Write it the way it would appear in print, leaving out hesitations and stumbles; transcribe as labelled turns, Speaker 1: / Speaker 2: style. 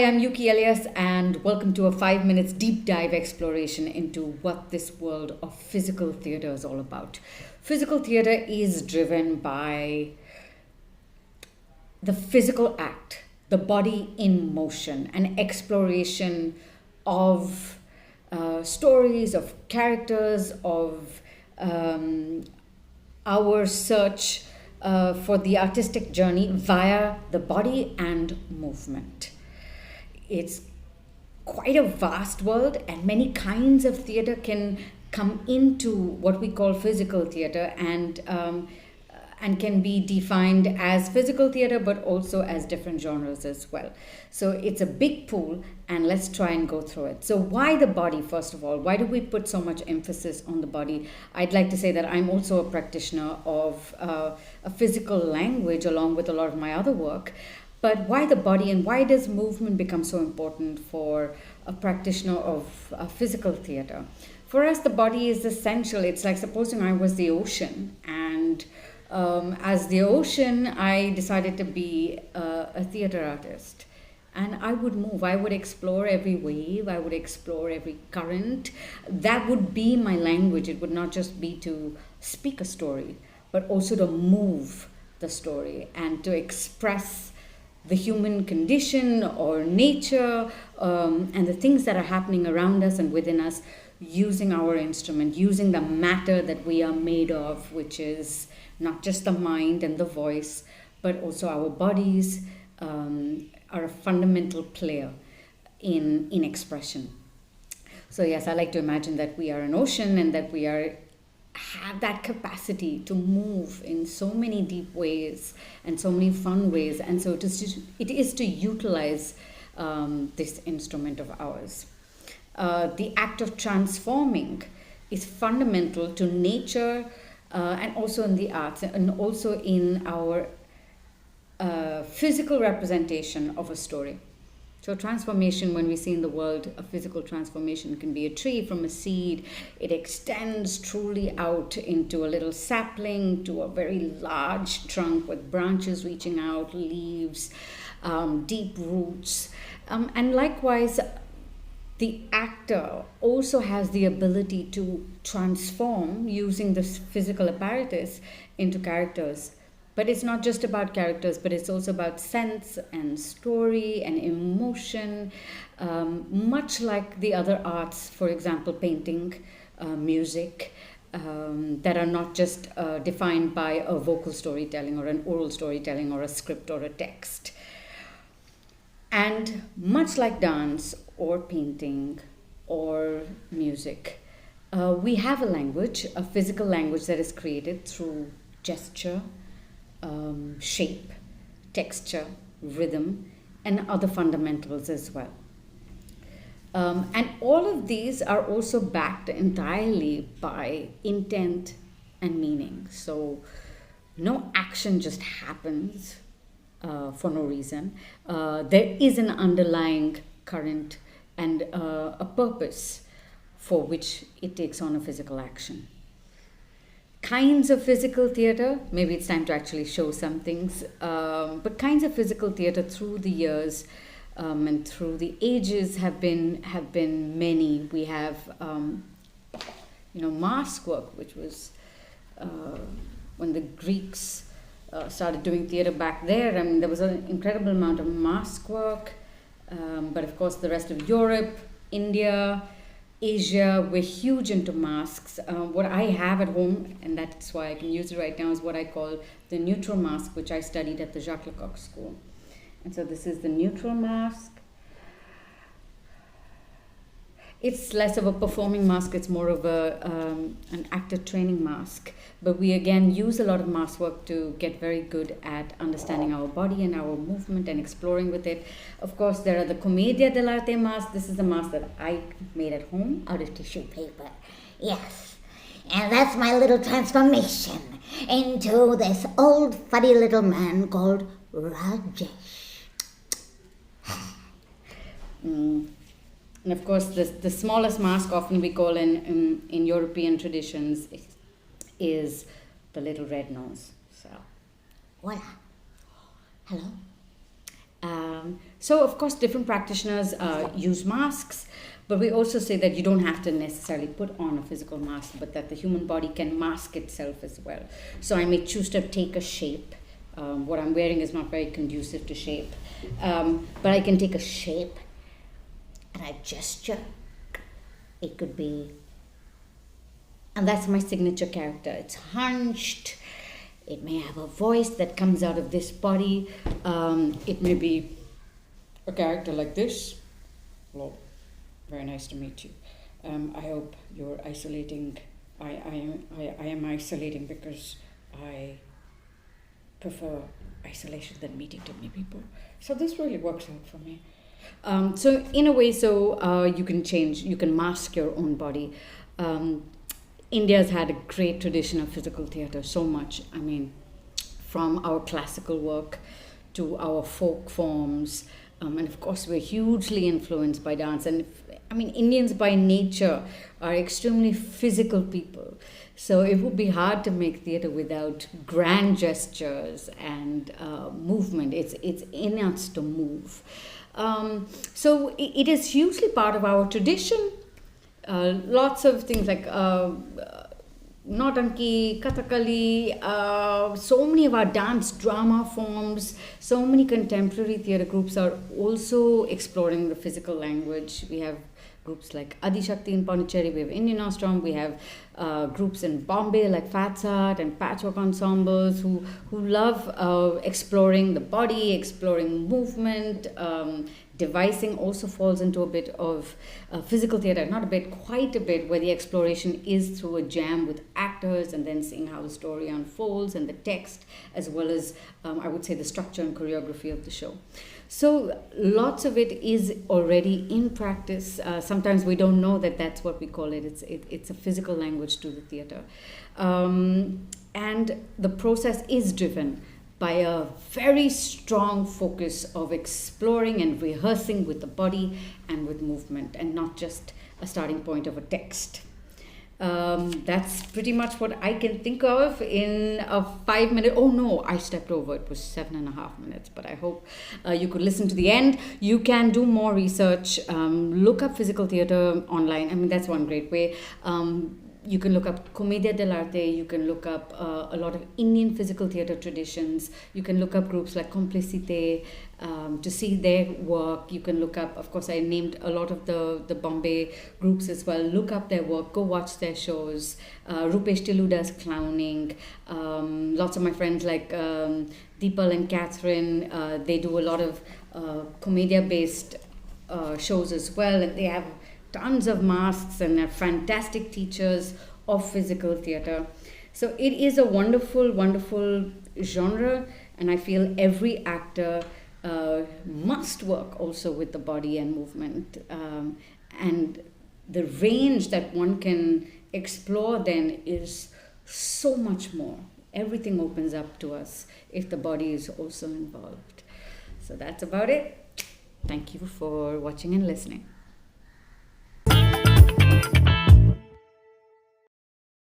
Speaker 1: I'm Yuki Ellias, and welcome to a 5 minutes deep dive exploration into what this world of physical theater is all about. Physical theater is driven by the physical act, the body in motion, an exploration of stories, of characters, of our search for the artistic journey via the body and movement. It's quite a vast world, and many kinds of theater can come into what we call physical theater, and can be defined as physical theater, but also as different genres as well. So it's a big pool, and let's try and go through it. So why the body, first of all? Why do we put so much emphasis on the body? I'd like to say that I'm also a practitioner of a physical language along with a lot of my other work. But why the body, and why does movement become so important for a practitioner of physical theater? For us, the body is essential. It's like supposing I was the ocean, and as the ocean, I decided to be a theater artist. And I would move, I would explore every wave, I would explore every current. That would be my language. It would not just be to speak a story, but also to move the story and to express the human condition or nature, and the things that are happening around us and within us, using our instrument, using the matter that we are made of, which is not just the mind and the voice, but also our bodies are a fundamental player in expression. So yes, I like to imagine that we are an ocean, and that we have that capacity to move in so many deep ways and so many fun ways, and so it is to utilize this instrument of ours. The act of transforming is fundamental to nature, and also in the arts, and also in our physical representation of a story. So transformation, when we see in the world, a physical transformation can be a tree from a seed. It extends truly out into a little sapling, to a very large trunk with branches reaching out, leaves, deep roots. And likewise, the actor also has the ability to transform using this physical apparatus into characters. But it's not just about characters, but it's also about sense and story and emotion, much like the other arts, for example, painting, music, that are not just defined by a vocal storytelling or an oral storytelling or a script or a text. And much like dance or painting or music, we have a language, a physical language that is created through gesture, shape, texture, rhythm, and other fundamentals as well. And all of these are also backed entirely by intent and meaning. So no action just happens for no reason. There is an underlying current and a purpose for which it takes on a physical action. Kinds of physical theater, maybe it's time to actually show some things, but kinds of physical theater through the years and through the ages have been many. We have mask work, which was when the Greeks started doing theater back there. I mean, there was an incredible amount of mask work, but of course the rest of Europe, India, Asia, we're huge into masks. What I have at home, and that's why I can use it right now, is what I call the neutral mask, which I studied at the Jacques Lecoq School. And so this is the neutral mask. It's less of a performing mask, it's more of an actor training mask. But we again use a lot of mask work to get very good at understanding our body and our movement and exploring with it. Of course, there are the Commedia dell'arte masks. This is the mask that I made at home out of tissue paper.
Speaker 2: Yes, and that's my little transformation into this old funny little man called Rajesh.
Speaker 1: And of course, the smallest mask, often we call in European traditions, is the little red nose. So,
Speaker 2: Voila. Hello.
Speaker 1: So, of course, different practitioners use masks, but we also say that you don't have to necessarily put on a physical mask, but that the human body can mask itself as well. So I may choose to take a shape. What I'm wearing is not very conducive to shape, but I can take a shape and I gesture. It could be, and that's my signature character. It's hunched. It may have a voice that comes out of this body. It may be a character like this. Hello, very nice to meet you. I hope you're isolating. I am isolating because I prefer isolation than meeting too many people. So this really works out for me. So in a way, you can change, you can mask your own body. India's had a great tradition of physical theatre, so much. I mean, from our classical work to our folk forms. And of course, we're hugely influenced by dance. And Indians by nature are extremely physical people. So it would be hard to make theatre without grand gestures and movement. It's in us to move. So it is hugely part of our tradition. Lots of things like Nautanki, Kathakali, so many of our dance drama forms, so many contemporary theatre groups are also exploring the physical language. We have groups like Adi Shakti in Pondicherry, we have Indian Nostrum, we have groups in Bombay like Fats Art and patchwork ensembles who love exploring the body, exploring movement. Devising also falls into a bit of physical theatre, not a bit, quite a bit, where the exploration is through a jam with actors and then seeing how the story unfolds and the text, as well as, I would say, the structure and choreography of the show. So lots of it is already in practice. Sometimes we don't know that that's what we call it. It's a physical language to the theatre. And the process is driven by a very strong focus of exploring and rehearsing with the body and with movement, and not just a starting point of a text. That's pretty much what I can think of in a 5 minute. Oh no, I stepped over. It was 7.5 minutes, but I hope you could listen to the end. You can do more research. Look up physical theatre online. That's one great way. You can look up Commedia dell'arte, you can look up a lot of Indian physical theatre traditions, you can look up groups like Complicité to see their work. You can look up, of course I named a lot of the Bombay groups as well. Look up their work, go watch their shows. Rupesh Tillu does clowning. Lots of my friends like Deepal and Catherine, they do a lot of Commedia based shows as well, and they have tons of masks and are fantastic teachers of physical theatre. So it is a wonderful, wonderful genre, and I feel every actor must work also with the body and movement. And the range that one can explore then is so much more. Everything opens up to us if the body is also involved. So that's about it. Thank you for watching and listening.